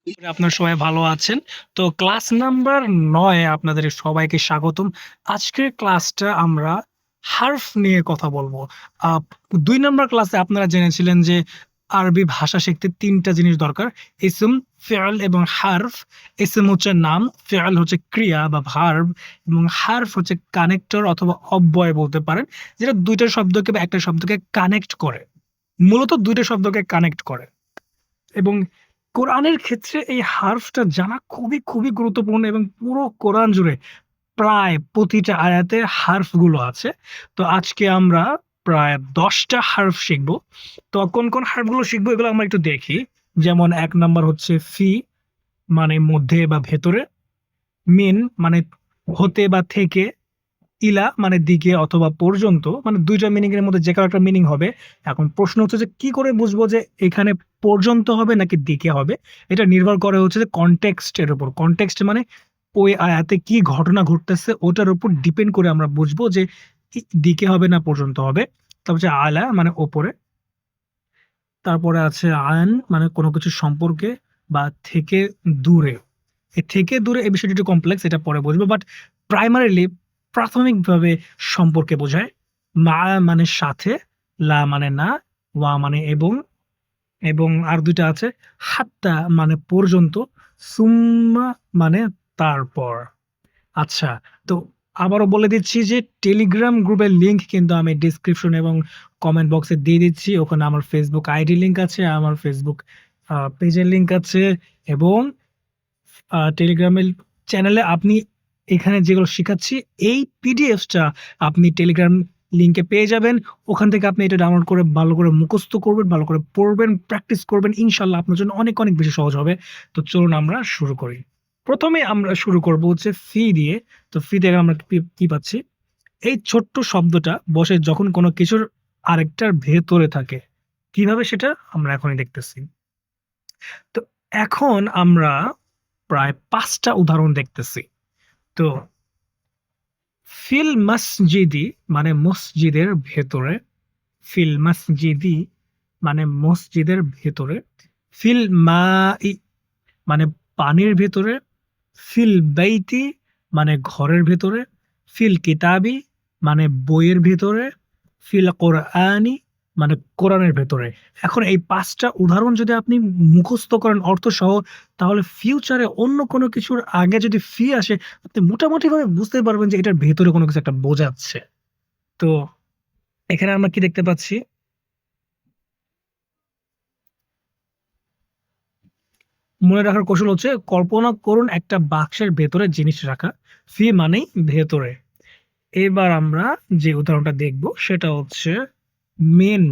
আপনারা সবাই ভালো আছেন। তো ক্লাস নাম্বার ৯ আপনাদের সবাইকে স্বাগতম। আজকের ক্লাসটা আমরা হার্ফ নিয়ে কথা বলব। আ ২ নাম্বার ক্লাসে আপনারা জেনেছিলেন যে আরবি ভাষা শিখতে ৩ টা জিনিস দরকার। ইসম, ফি'ল এবং হার্ফ। ইসম হচ্ছে নাম, ফি'ল হচ্ছে ক্রিয়া বা ভার্ব এবং হার্ফ হচ্ছে কানেক্টর অথবা অব্যয় বলতে পারেন। যেটা ২ টা শব্দকে বা ১ টা শব্দকে কানেক্ট করে। মূলত ২ টা শব্দকে কানেক্ট করে। এবং কোরআনের ক্ষেত্রে এই হার্ফটা জানা খুবই গুরুত্বপূর্ণ এবং পুরো কোরআন জুড়ে প্রায় প্রতিটা আয়াতে হার্ফগুলো আছে। তো আজকে আমরা প্রায় ১০ টা হার্ফ শিখব। তো কোন হার্ফগুলো শিখবো এগুলো আমরা একটু দেখি। যেমন ১ নাম্বার হচ্ছে ফি মানে মধ্যে বা ভেতরে, মিন মানে হতে বা থেকে, ইলা মানে দিকে অথবা পর্যন্ত মানে ২ টা মিনিং এর মধ্যে যে কারো একটা মিনিং হবে। এখন প্রশ্ন হচ্ছে যে কি করে বুঝবো যে এখানে পর্যন্ত হবে নাকি দিকে হবে? এটা নির্ভর করে হচ্ছে যে কনটেক্সট এর উপর। কনটেক্সট মানে ওই আয়াতে কি ঘটনা ঘটতেছে ওটার উপর ডিপেন্ড করে আমরা বুঝবো যে দিকে হবে না পর্যন্ত হবে। তারপর হচ্ছে আলা মানে উপরে। তারপরে আছে আন মানে কোন কিছু সম্পর্কে বা থেকে দূরে। এ থেকে দূরে এই বিষয়টি একটু কমপ্লেক্স এটা পরে বুঝবো। বাট প্রাইমারিলি প্রাথমিকভাবে সম্পর্কে বোঝায়। মা মানে সাথে, লা মানে না, ওয়া মানে এবং আর ২ টা আছে। হাত্তা মানে পর্যন্ত, সুম্মা মানে তারপর। আচ্ছা, তো আবারও বলে দিচ্ছি যে টেলিগ্রাম গ্রুপের লিংক কিন্তু আমি ডেসক্রিপশন এবং কমেন্ট বক্সে দিয়ে দিচ্ছি। ওখানে আমার ফেসবুক আইডি লিংক আছে, আমার ফেসবুক পেজের লিংক আছে এবং টেলিগ্রামের চ্যানেলে আপনি এখানে যেগুলো শিখাচ্ছি এই পিডিএফসটা আপনি টেলিগ্রাম লিংকে পেয়ে যাবেন। ওখান থেকে আপনি এটা ডাউনলোড করে ভালো করে মুখস্থ করবেন, ভালো করে পড়বেন, প্র্যাকটিস করবেন। ইনশাআল্লাহ আপনার জন্য অনেক বেশি সহজ হবে। তো চলুন আমরা শুরু করি। ১ম এ আমরা শুরু করব হচ্ছে ফি দিয়ে। তো ফি থেকে আমরা কি পাচ্ছি? এই ছোট্ট শব্দটা বসে যখন কোনো কিছুর আরেকটার ভেতরে থাকে। কিভাবে সেটা আমরা এখনই দেখতেছি। তো এখন আমরা প্রায় ৫ টা উদাহরণ দেখতেছি। তো ফিল মসজিদি মানে মসজিদের ভেতরে, ফিল মসজিদি মানে মসজিদের ভেতরে, ফিল মাই মানে পানির ভেতরে, ফিল বাইতি মানে ঘরের ভেতরে, ফিল কিতাবি মানে বইয়ের ভেতরে, ফিল কোরআনি মানে কোরআনের ভেতরে। এখন এই ৫ টা উদাহরণ যদি আপনি মুখস্থ করেন অর্থসহ তাহলে ফিউচারে অন্য কোনো কিছুর আগে যদি ফি আসে আপনি মোটামুটিভাবে বুঝতে পারবেন যে এটার ভেতরে কোনো কিছু একটা বোঝাচ্ছে। তো এখানে আমরা কি দেখতে পাচ্ছি? মনে রাখার কৌশল হচ্ছে কল্পনা করুন একটা বাক্সের ভেতরে জিনিস রাখা। ফি মানেই ভেতরে। এবার আমরা যে উদাহরণটা দেখব সেটা হচ্ছে মেন।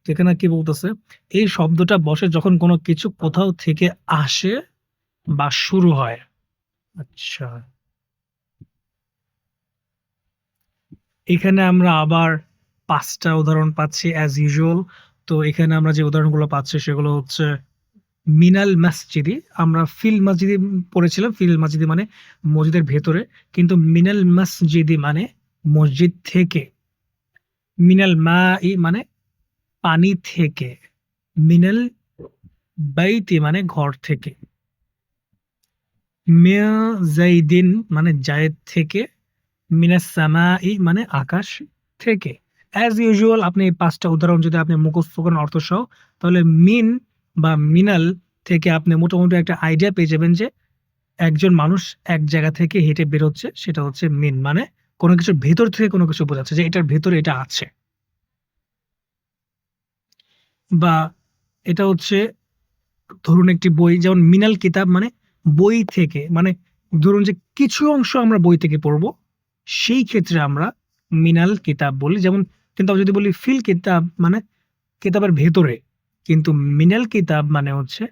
এখানে কি বলতেছে? এই শব্দটা বসে যখন কোনো কিছু কোথাও থেকে আসে বা শুরু হয়। আচ্ছা। এখানে আমরা আবার ৫ টা উদাহরণ পাচ্ছি অ্যাজ ইউজুয়াল। তো এখানে আমরা যে উদাহরণগুলো পাচ্ছি সেগুলো হচ্ছে মিনাল মাসজিদি। আমরা ফিল মাসজিদি পড়েছিলাম। ফিল মাসজিদি মানে মসজিদের ভেতরে। কিন্তু মিনাল মাসজিদি মানে মসজিদ থেকে। মিনাল মাই মানে পানি থেকে। মিনাল বাইতি মানে ঘর থেকে। মিয়া যাইদিন মানে জায়েদ থেকে। মিনাস সামাই মানে আকাশ থেকে। অ্যাজ ইউজুয়াল আপনি এই ৫ টা উদাহরণ যদি আপনি মুখস্থ করেন অর্থসহ তাহলে মিন বা মিনাল থেকে আপনি মোটামুটি একটা আইডিয়া পেয়ে যাবেন যে একজন মানুষ এক জায়গা থেকে হেঁটে বেরোচ্ছে সেটা হচ্ছে মিন মানে কোন কিছুর ভেতর থেকে কোন কিছু বোঝাচ্ছে যে এটার ভেতরে এটা আছে। বা এটা হচ্ছে ধরুন একটি বই যেমন মিনাল কিতাব মানে বই থেকে মানে ধরুন যে কিছু অংশ আমরা বই থেকে পড়বো সেই ক্ষেত্রে আমরা মিনাল কিতাব বলি। যেমন কিন্তু আমি যদি বলি ফিল কিতাব মানে কিতাবের ভেতরে। কিন্তু মিনাল কিতাব মানে হচ্ছে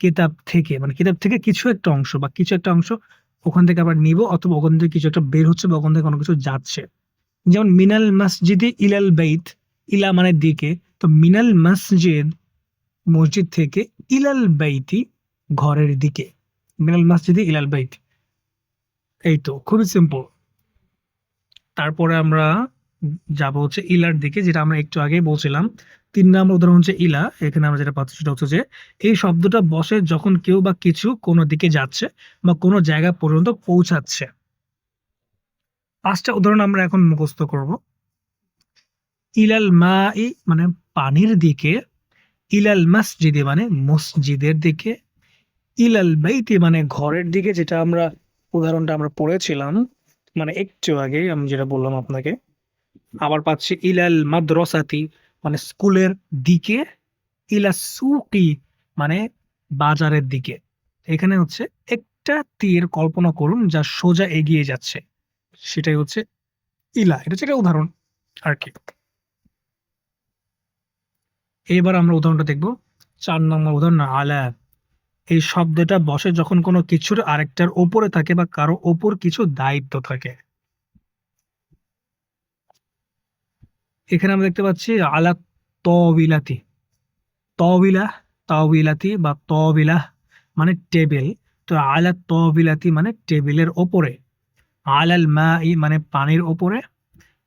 কিতাব থেকে মানে কিতাব থেকে কিছু একটা অংশ বা কিছু একটা অংশ ওখান থেকে আবার নিবো অথবা ওখান থেকে কিছু একটা বের হচ্ছে বা ওখান থেকে কোনো কিছু যাচ্ছে। যেমন মিনাল মসজিদি ইলাল বাইত, ইলা মানে দিকে। তো মিনাল মসজিদ মসজিদ থেকে, ইলাল বাইতি ঘরের দিকে। মিনাল মসজিদি ইলাল বাইত। এই তো খুবই সিম্পল। তারপরে আমরা যাব হচ্ছে ইলার দিকে, যেটা আমরা একটু আগেই বলছিলাম। ৩ নম্বর উদাহরণ হচ্ছে ইলা। এখানে আমরা যেটা পাচ্ছি সেটা হচ্ছে যে এই শব্দটা বসে যখন কেউ বা কিছু কোনো দিকে যাচ্ছে বা কোনো জায়গা পর্যন্ত পৌঁছাচ্ছে। ৫ টা উদাহরণ আমরা এখন মুখস্থ করব। ইলাল মাই মানে পানির দিকে, ইলাল মাসজিদি মানে মসজিদের দিকে, ইলাল বাইতি মানে ঘরের দিকে, যেটা আমরা উদাহরণটা আমরা পড়েছিলাম মানে একটু আগেই আমি যেটা বললাম আপনাকে। আবার পাচ্ছি ইলাল মাদ্রাসাতি মানে স্কুলের দিকে, ইলা সুকি মানে বাজারের দিকে। এখানে হচ্ছে একটা তীর কল্পনা করুন যা সোজা এগিয়ে যাচ্ছে, সেটাই হচ্ছে ইলা। এটা হচ্ছে একটা উদাহরণ আর কি। এবার আমরা উদাহরণটা দেখব। ৪ নম্বর উদাহরণ আলা। এই শব্দটা বসে যখন কোনো কিছুর আরেকটার উপরে থাকে বা কারো উপর কিছু দায়িত্ব থাকে। এখানে আমরা দেখতে পাচ্ছি আলা তবিলাতি। তবিলা, তাওবিলাতি বা তবিলাহ মানে টেবিল। তো আলা তবিলাতি মানে টেবিলের ওপরে। আলাল মাই মানে পানির ওপরে।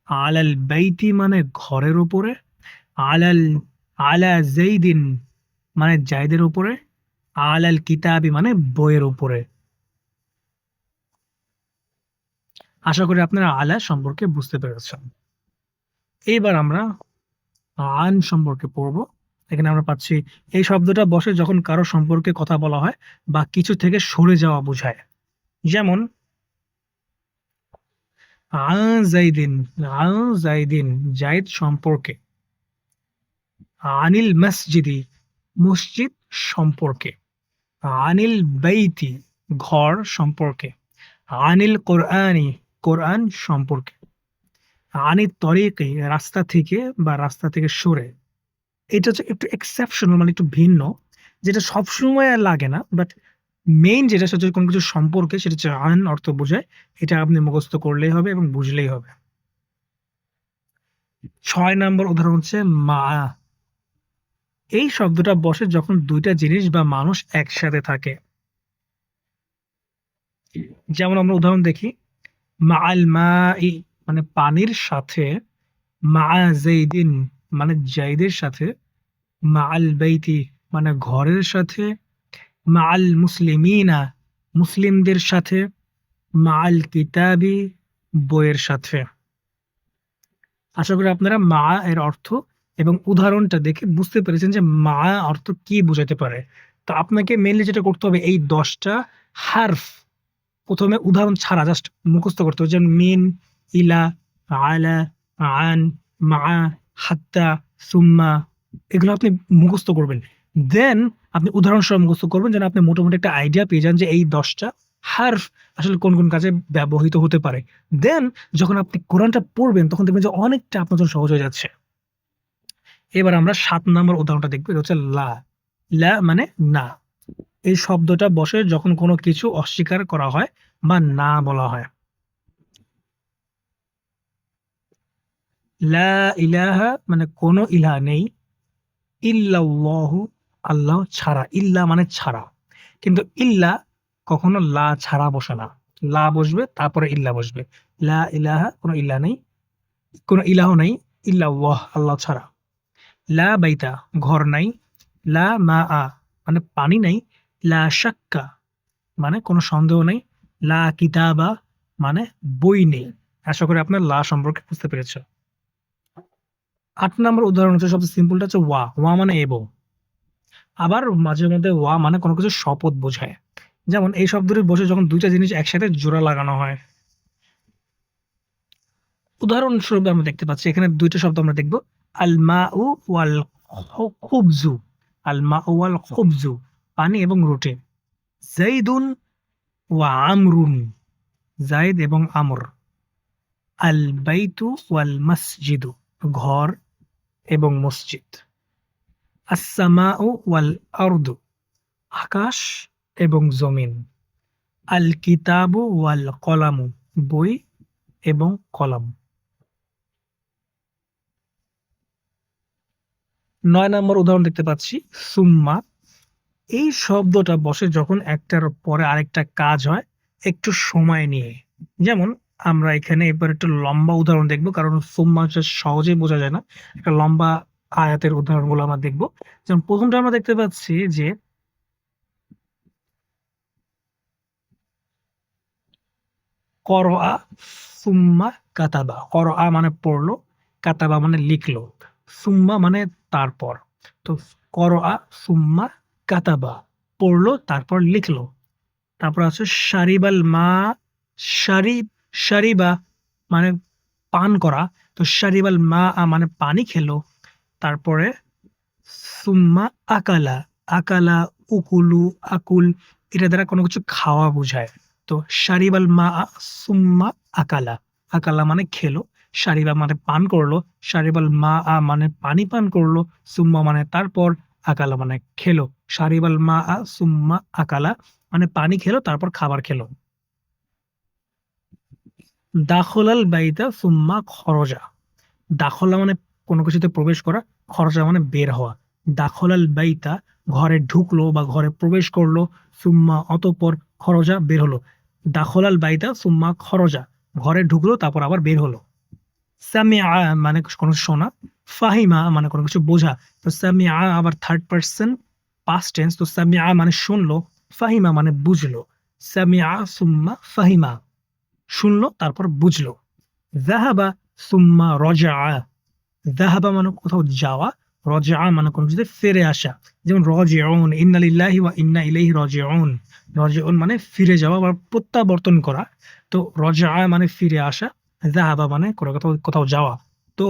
আলাল বাইতি মানে ঘরের উপরে। আলাল আলা জাইদিন মানে জায়দের উপরে। আলাল কিতাবি মানে বইয়ের উপরে। আশা করি আপনারা আলা সম্পর্কে বুঝতে পেরেছেন। এইবার আমরা আন সম্পর্কে পড়ব। এখানে আমরা পাচ্ছি এই শব্দটা বসে যখন কারো সম্পর্কে কথা বলা হয় বা কিছু থেকে সরে যাওয়া বোঝায়। যেমন আন জাইদিন, আন জাইদিন জাইদ সম্পর্কে। আনিল মসজিদি মসজিদ সম্পর্কে। আনিল বাইতি ঘর সম্পর্কে। আনিল কোরআনি কোরআন সম্পর্কে। আনিত তরিকি রাস্তা থেকে বা রাস্তা থেকে সরে। এটা হচ্ছে একটু এক্সেপশনাল মানে একটু ভিন্ন, যেটা সবসময় আর লাগে না। বাট মেইন যেটা সেটা হচ্ছে কোনো কিছু সম্পর্কে, সেটা হচ্ছে আন অর্থ বোঝায়। এটা আপনি মুখস্থ করলেই হবে এবং বুঝলেই হবে। ৬ নম্বর উদাহরণ হচ্ছে মা। এই শব্দটা বসে যখন ২ টা জিনিস বা মানুষ একসাথে থাকে। যেমন আমরা উদাহরণ দেখি, মাআল মাই মানে পানির সাথে, মা যাইদিন মানে জাইদের সাথে, মাআল বাইতি মানে ঘরের সাথে, মাআল মুসলিমিনা মুসলিমদের সাথে, মাআল কিতাবি বইয়ের সাথে। আশা করি আপনারা মা এর অর্থ এবং উদাহরণটা দেখে বুঝতে পেরেছেন যে মা অর্থ কি বোঝাতে পারে। তো আপনাকে মেইনলি যেটা করতে হবে এই ১০ টা হারফ ১ম এ উদাহরণ ছাড়া জাস্ট মুখস্থ করতে হবে। যেমন মিন, ইলা, আলা, আন, মা, হাত্তা, সুম্মা এগুলো আপনি মুখস্থ করবেন। দেন আপনি উদাহরণ সহ মুখস্থ করবেন যেন আপনি মোটামুটি একটা আইডিয়া পেয়ে যান যে এই ১০ টা হারফ আসলে কোন, কোন কাজে ব্যবহৃত হতে পারে। দেন যখন আপনি কোরআনটা পড়বেন তখন দেখবেন যে অনেকটা আপনার জন্য সহজ হয়ে যাচ্ছে। এবার আমরা ৭ নম্বর উদাহরণটা দেখব। এটা হচ্ছে লা। লা মানে না। এই শব্দটা বসে যখন কোনো কিছু অস্বীকার করা হয় বা না বলা হয়। লা ইলাহা মানে কোনো ইলাহ নেই। ইল্লাল্লাহু আল্লাহ ছাড়া। ইল্লা মানে ছাড়া। কিন্তু ইল্লা কখনো লা ছাড়া বসে না। লা বসবে তারপরে ইল্লা বসবে। লা ইলাহা কোনো ইল্লা নেই, কোনো ইলাহ নাই। ইল্লাল্লাহ আল্লাহ ছাড়া। লা বাইতা ঘর নাই। লা মাআ মানে পানি নাই। লা শাক্কা মানে কোনো সন্দেহ নেই। লা কিতাবা মানে বই নেই। আশা করি আপনার লা সম্পর্কে বুঝতে পেরেছেন। ৮ নম্বর উদাহরণ হচ্ছে সবচেয়ে সিম্পলটা হচ্ছে ওয়া। ওয়া মানে এবং। আবার মাঝে মধ্যে ওয়া মানে কোনো কিছুর শপথ বোঝায়। যেমন এই শব্দটি বসে যখন ২ টা জিনিস একসাথে জোড়া লাগানো হয়। উদাহরণস্বরূপ আমরা দেখতে পাচ্ছি এখানে ২ টা শব্দ আমরা দেখব। আল মাউ ওয়াল খুবজু। আল মাউ ওয়াল খুবজু পানি এবং রুটি। যাইদুন ওয়া আমরুন যায়েদ এবং আমর। আল বাইতু ওয়াল মসজিদু ঘর এবং মসজিদ। আস-সামাউ ওয়াল আরদু আকাশ এবং জমিন। আল কিতাবু ওয়াল কলামু বই এবং কলম। ৯ নম্বর উদাহরণ দেখতে পাচ্ছি সুম্মা। এই শব্দটা বসে যখন একটার পরে আরেকটা কাজ হয় একটু সময় নিয়ে। যেমন আমরা এখানে এবার একটু লম্বা উদাহরণ দেখব, কারণ সুম্মা সহজেই বোঝা যায় না। একটা লম্বা আয়াতের উদাহরণগুলো আমরা দেখব। যেমন প্রথমটা আমরা দেখতে পাচ্ছি যে করআ সুম্মা কাতাবা। করআ মানে পড়লো, কাতাবা মানে লিখলো, সুম্মা মানে তারপর। তো করআ সুম্মা কাতাবা, পড়লো তারপর লিখলো। তারপর আছে শারিবাল মা, শারিব, শারিবা মানে পান করা। তো শারিবাল মা মানে পানি খেলো। তারপরে সুম্মা আকালা, আকালা, উকুলু, আকুল, এটা দ্বারা কোনো কিছু খাওয়া বোঝায়। তো শারিবাল মা সুম্মা আকালা, আকালা মানে খেলো, শারিবা মানে পান করলো, শারিবাল মা মানে পানি পান করলো, সুম্মা মানে তারপর, আকালা মানে খেলো। শারিবাল মা সুম্মা আকালা মানে পানি খেলো তারপর খাবার খেলো। দাখলাল বাইতা সুম্মা খরজা। দাখলা মানে কোনো কিছুতে প্রবেশ করা, খরজা মানে বের হওয়া। দাখলাল বাইতা ঘরে ঢুকলো বা ঘরে প্রবেশ করলো, সুম্মা অতঃপর, খরজা বের হলো। দাখলাল বাইতা সুম্মা খরজা, ঘরে ঢুকলো তারপর আবার বের হলো। সামিআ মানে কোনো শোনা, ফাহিমা মানে কোনো কিছু বোঝা। তো সামিআ আবার থার্ড পারসন পাস্ট টেন্স, তো সামিআ মানে শুনলো, ফাহিমা মানে বুঝলো। সামিআ সুম্মা ফাহিমা, শুনলো তারপর বুঝলো। যাহাবা সুম্মা রজাআ, যাহাবা মানে কোথাও যাওয়া, রজাআ মানে কোনো কিছুতে ফিরে আসা। যেমন রাজিউন, ইন্না লিল্লাহি ওয়া ইন্না ইলাইহি রাজিউন। রাজিউন মানে ফিরে যাওয়া বা প্রত্যাবর্তন করা। তো রজাআ মানে ফিরে আসা, যাহাবা মানে কোনো কোথাও কোথাও যাওয়া। তো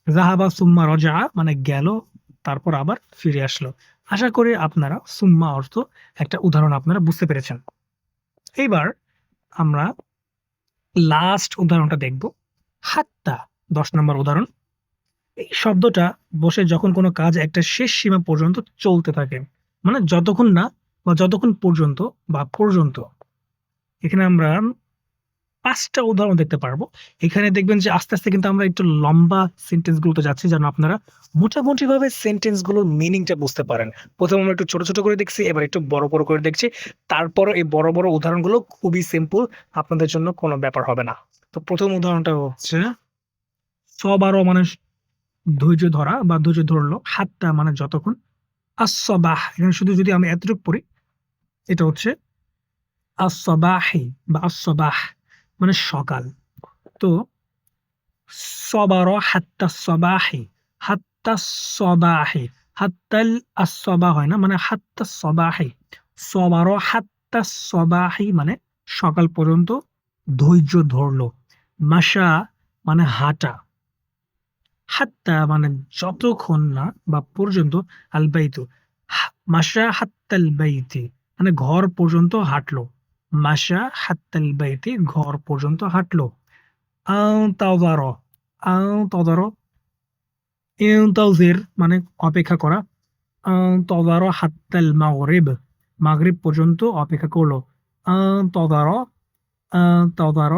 যাহাবা সুম্মা রজাআ মানে গেল তারপর আবার ফিরে আসলো। আশা করি আপনারা সুম্মা অর্থ একটা উদাহরণ আপনারা বুঝতে পেরেছেন। এইবার আমরা লাস্ট উদাহরণটা দেখব। হাত্তা ১০ নম্বর উদাহরণ। এই শব্দটা বসে যখন কোনো কাজ একটা শেষ সীমা পর্যন্ত চলতে থাকে। মানে যতক্ষণ না বা যতক্ষণ পর্যন্ত বা পর্যন্ত। এখানে আমরা ৫ টা উদাহরণ দেখতে পারবো। এখানে দেখবেন যে আস্তে, আস্তে কিন্তু আমরা একটু লম্বা সেন্টেন্স গুলোতে যাচ্ছি যেন আপনারা মোটামুটিভাবে সেন্টেন্স গুলোর মিনিংটা বুঝতে পারেন। ১ম আমরা একটু ছোট, ছোট করে দেখছি, এবার একটু বড়, বড় করে দেখছি। তারপরও এই বড়, বড় উদাহরণগুলো খুবই সিম্পল, আপনাদের জন্য কোনো ব্যাপার হবে না। তো ১ম উদাহরণটা হচ্ছে সবারও মানে ধৈর্য ধরা বা ধৈর্য ধরলো, হাত্তা মানে যতক্ষণ, আস-সবাহ এখানে শুধু যদি আমি এতটুকু পড়ি, এটা হচ্ছে আস-সবাহি বা আস-সবাহ মানে সকাল। তো সবারও হাত্তা সবাহি, হাত্তা সবাহি, হাত্তাল আস-সবাহ হয় না, মানে হাত্তা সবাহি। সবারও হাত্তা সবাহি মানে সকাল পর্যন্ত ধৈর্য ধরলো। মাশা মানে হাঁটা, হাত্তা মানে যতক্ষণ না বা পর্যন্ত, আল বাইতু মাশা হাত্তাল বাইতি মানে ঘর পর্যন্ত হাঁটলো। মাশা হাত্তাল বাইতি ঘর পর্যন্ত হাঁটলো। আনতাযার, আনতাযার, ইনতাযির মানে অপেক্ষা করা। আনতাযার হাত্তাল মাগরিব মাগরিব পর্যন্ত অপেক্ষা করলো। আনতাযার, আনতাযার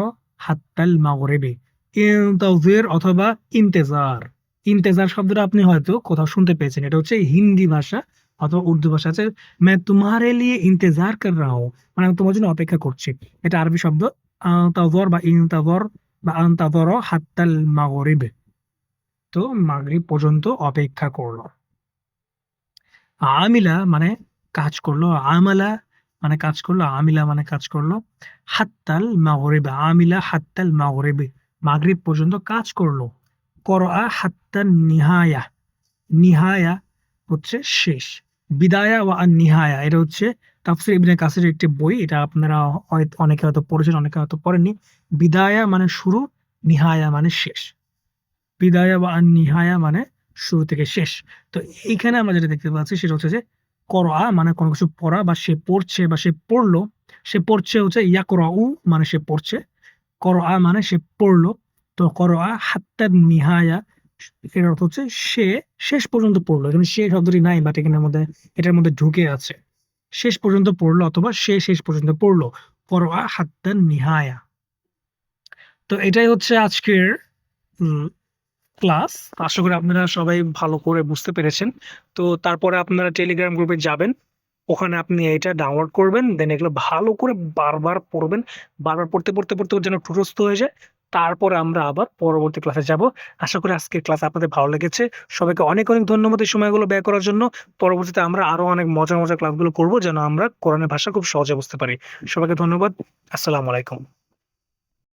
হাত্তাল মাগরিবি। ইনতাযির অথবা ইন্তেজার। ইন্তেজার শব্দটা আপনি হয়তো কোথাও শুনতে পেয়েছেন। এটা হচ্ছে হিন্দি ভাষা অথবা উর্দু ভাষা আছে। मैं तुम्हारे लिए इंतजार कर रहा हूँ মানে আমি তোমার জন্য অপেক্ষা করছি। এটা আরবি শব্দ আনতাযর বা ইনতাযর বা আনতাযর হাত্তাল মাগরিব। তো মাগরিব পর্যন্ত অপেক্ষা করলো। আমিলা মানে কাজ করলো, আমালা মানে কাজ করলো, আমিলা মানে কাজ করলো। হাত্তাল মাগরিব, আমিলা হাত্তাল মাগরিব মাগরিব পর্যন্ত কাজ করলো। করআ হাত্তান নিহায়া, নিহায়া হচ্ছে শেষ। বিদায়া ওয়া আন নিহায়া এটা হচ্ছে তাফসীর ইবনে কাসিরের একটি বই। এটা আপনারা অনেকে হয়তো পড়েছেন, অনেকে হয়তো পড়েননি। বিদায়া মানে শুরু, নিহায়া মানে শেষ। বিদায়া বা আন নিহায়া মানে শুরু থেকে শেষ। তো এইখানে আমরা যেটা দেখতে পাচ্ছি সেটা হচ্ছে যে করআ মানে কোনো কিছু পড়া বা সে পড়ছে বা সে পড়লো। সে পড়ছে হচ্ছে ইয়াকরাউ মানে সে পড়ছে। করআ মানে সে পড়লো। তো করআ হাত্তা নিহায়া এর অর্থ হচ্ছে সে শেষ পর্যন্ত পড়লো। এখানে সে শব্দটি নাই বাট এখানের মধ্যে এটার মধ্যে ঢুকে আছে। শেষ পর্যন্ত পড়লো অথবা সে শেষ পর্যন্ত পড়লো। করআ হাত্তা নিহায়া। তো এটাই হচ্ছে আজকের উম ক্লাস। আশা করি আপনারা সবাই ভালো করে বুঝতে পেরেছেন। তো তারপরে আপনারা টেলিগ্রাম গ্রুপে যাবেন। ওখানে আপনি এটা ডাউনলোড করবেন। দেন এগুলো ভালো করে বারবার পড়বেন। বারবার পড়তে যেন ঠুটস্থ হয়ে যায়। তারপরে আমরা আবার পরবর্তী ক্লাসে যাব। আশা করি আজকের ক্লাস আপনাদের ভালো লেগেছে। সবাইকে অনেক ধন্যবাদ এই সময়গুলো ব্যয় করার জন্য। পরবর্তীতে আমরা আরো অনেক মজার ক্লাসগুলো করব যেন আমরা কোরআনের ভাষা খুব সহজে বুঝতে পারি। সবাইকে ধন্যবাদ। আসসালামু আলাইকুম।